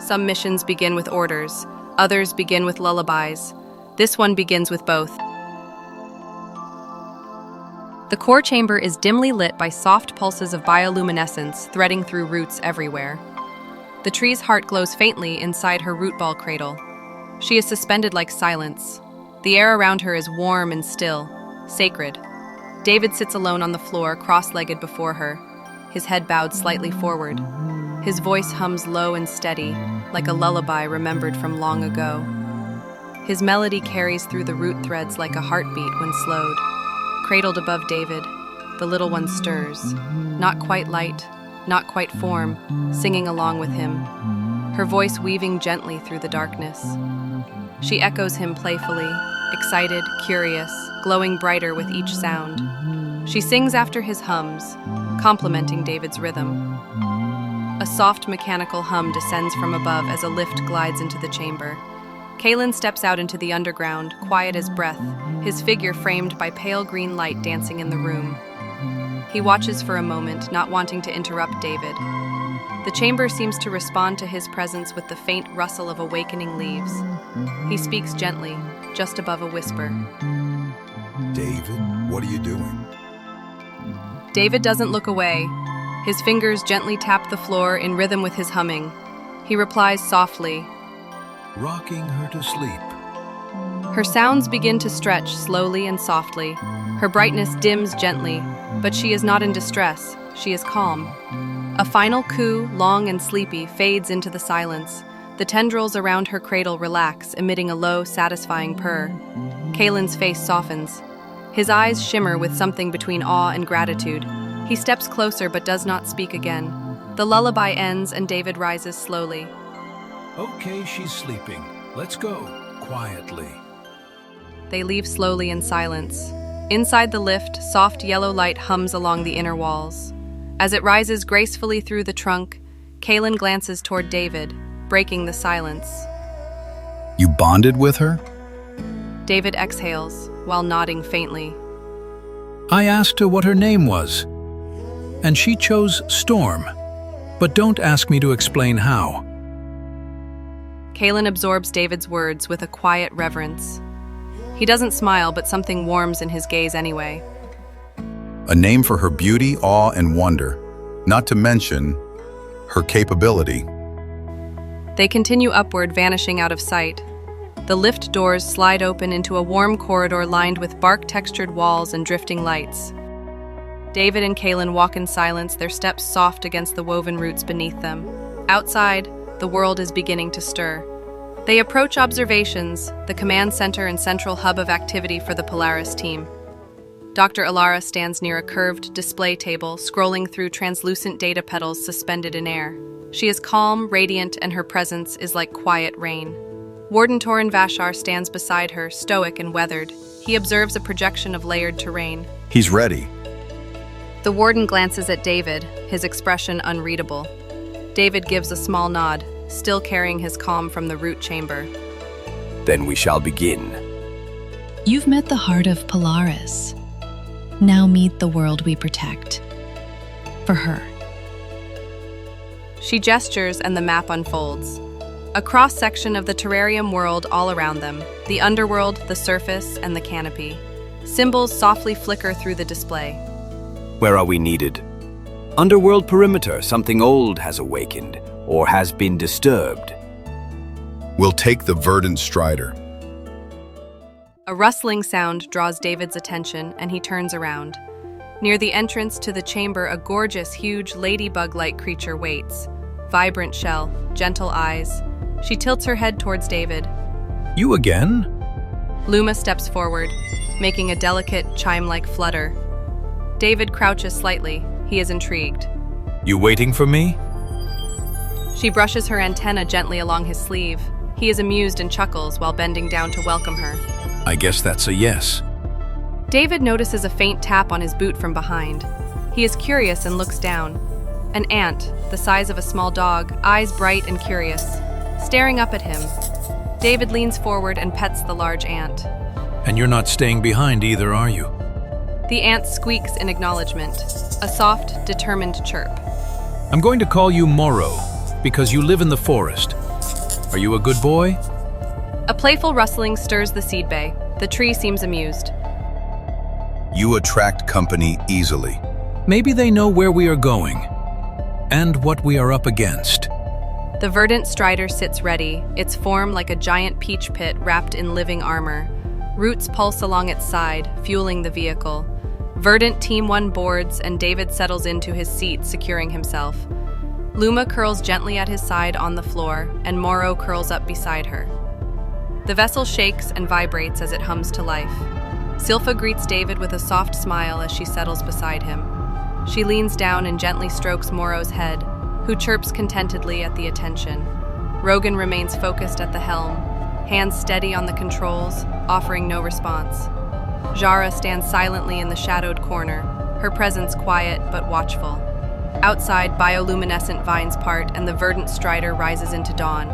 Some missions begin with orders, others begin with lullabies. This one begins with both. The core chamber is dimly lit by soft pulses of bioluminescence threading through roots everywhere. The tree's heart glows faintly inside her root ball cradle. She is suspended like silence. The air around her is warm and still, sacred. David sits alone on the floor, cross-legged before her, his head bowed slightly forward. His voice hums low and steady, like a lullaby remembered from long ago. His melody carries through the root threads like a heartbeat when slowed. Cradled above David, the little one stirs, not quite light, not quite form, singing along with him, her voice weaving gently through the darkness. She echoes him playfully, excited, curious, glowing brighter with each sound. She sings after his hums, complementing David's rhythm. A soft mechanical hum descends from above as a lift glides into the chamber. Kalen steps out into the underground, quiet as breath, his figure framed by pale green light dancing in the room. He watches for a moment, not wanting to interrupt David. The chamber seems to respond to his presence with the faint rustle of awakening leaves. He speaks gently, just above a whisper. David, what are you doing? David doesn't look away. His fingers gently tap the floor in rhythm with his humming. He replies softly, Rocking her to sleep. Her sounds begin to stretch slowly and softly. Her brightness dims gently, but she is not in distress. She is calm. A final coo, long and sleepy, fades into the silence. The tendrils around her cradle relax, emitting a low, satisfying purr. Kalen's face softens. His eyes shimmer with something between awe and gratitude. He steps closer but does not speak again. The lullaby ends and David rises slowly. Okay, she's sleeping. Let's go, quietly. They leave slowly in silence. Inside the lift, soft yellow light hums along the inner walls. As it rises gracefully through the trunk, Kalen glances toward David, breaking the silence. You bonded with her? David exhales, while nodding faintly. I asked her what her name was, and she chose Storm. But don't ask me to explain how. Kalen absorbs David's words with a quiet reverence. He doesn't smile, but something warms in his gaze anyway. A name for her beauty, awe, and wonder, not to mention her capability. They continue upward, vanishing out of sight. The lift doors slide open into a warm corridor lined with bark-textured walls and drifting lights. David and Kalen walk in silence, their steps soft against the woven roots beneath them. Outside, the world is beginning to stir. They approach observations, the command center and central hub of activity for the Polaris team. Dr. Alara stands near a curved display table, scrolling through translucent data petals suspended in air. She is calm, radiant, and her presence is like quiet rain. Warden Torin Vashar stands beside her, stoic and weathered. He observes a projection of layered terrain. He's ready. The warden glances at David, his expression unreadable. David gives a small nod, still carrying his calm from the root chamber. Then we shall begin. You've met the heart of Polaris. Now meet the world we protect. For her. She gestures and the map unfolds. A cross-section of the Terrarium world all around them, the underworld, the surface, and the canopy. Symbols softly flicker through the display. Where are we needed? Underworld perimeter, something old has awakened, or has been disturbed. We'll take the verdant strider. A rustling sound draws David's attention, and he turns around. Near the entrance to the chamber, a gorgeous, huge, ladybug-like creature waits. Vibrant shell, gentle eyes. She tilts her head towards David. You again? Luma steps forward, making a delicate, chime-like flutter. David crouches slightly. He is intrigued. You waiting for me? She brushes her antenna gently along his sleeve. He is amused and chuckles while bending down to welcome her. I guess that's a yes. David notices a faint tap on his boot from behind. He is curious and looks down. An ant, the size of a small dog, eyes bright and curious, staring up at him. David leans forward and pets the large ant. And you're not staying behind either, are you? The ant squeaks in acknowledgement, a soft, determined chirp. I'm going to call you Moro, because you live in the forest, Are you a good boy? A playful rustling stirs the seed bay. The tree seems amused. You attract company easily. Maybe they know where we are going and what we are up against. The verdant strider sits ready, its form like a giant peach pit wrapped in living armor. Roots pulse along its side, fueling the vehicle. Verdant Team 1 boards, and David settles into his seat, securing himself. Luma curls gently at his side on the floor, and Moro curls up beside her. The vessel shakes and vibrates as it hums to life. Silpha greets David with a soft smile as she settles beside him. She leans down and gently strokes Moro's head, who chirps contentedly at the attention. Rogan remains focused at the helm, hands steady on the controls, offering no response. Jara stands silently in the shadowed corner, her presence quiet but watchful. Outside, bioluminescent vines part and the verdant strider rises into dawn.